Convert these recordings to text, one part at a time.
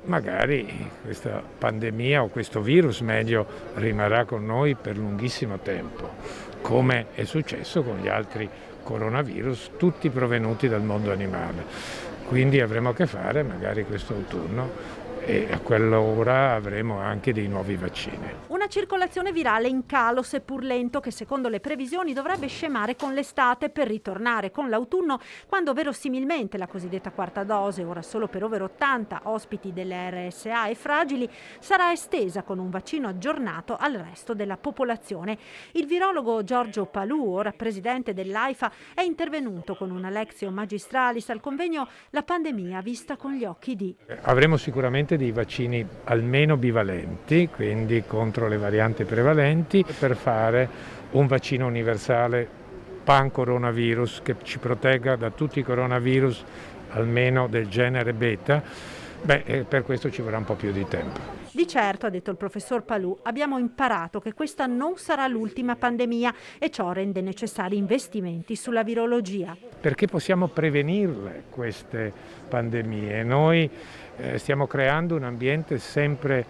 magari questa pandemia o questo virus meglio rimarrà con noi per lunghissimo tempo, come è successo con gli altri coronavirus, tutti provenuti dal mondo animale. Quindi avremo a che fare magari questo autunno e a quell'ora avremo anche dei nuovi vaccini. Una circolazione virale in calo, seppur lento, che secondo le previsioni dovrebbe scemare con l'estate per ritornare con l'autunno, quando verosimilmente la cosiddetta quarta dose, ora solo per over 80 ospiti delle RSA e fragili, sarà estesa con un vaccino aggiornato al resto della popolazione. Il virologo Giorgio Palù, ora presidente dell'AIFA, è intervenuto con una lectio magistralis al convegno La pandemia vista con gli occhi di... Avremo sicuramente dei vaccini almeno bivalenti, quindi contro le varianti prevalenti, per fare un vaccino universale pan-coronavirus che ci protegga da tutti i coronavirus, almeno del genere beta. Per questo ci vorrà un po' più di tempo. Di certo, ha detto il professor Palù, abbiamo imparato che questa non sarà l'ultima pandemia e ciò rende necessari investimenti sulla virologia. Perché possiamo prevenirle queste pandemie? Noi stiamo creando un ambiente sempre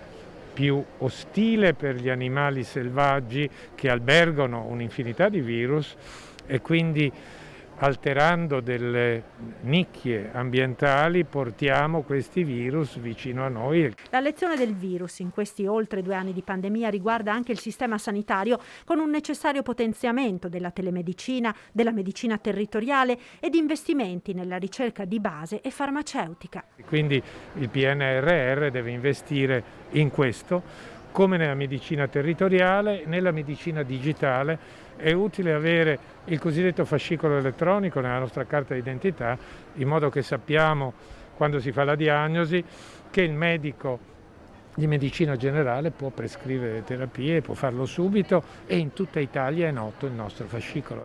più ostile per gli animali selvaggi che albergano un'infinità di virus e quindi alterando delle nicchie ambientali portiamo questi virus vicino a noi. La lezione del virus in questi oltre 2 anni di pandemia riguarda anche il sistema sanitario, con un necessario potenziamento della telemedicina, della medicina territoriale e di investimenti nella ricerca di base e farmaceutica. Quindi il PNRR deve investire in questo, come nella medicina territoriale, nella medicina digitale. È utile avere il cosiddetto fascicolo elettronico nella nostra carta d'identità, in modo che sappiamo, quando si fa la diagnosi, che il medico di medicina generale può prescrivere terapie, può farlo subito e in tutta Italia è noto il nostro fascicolo.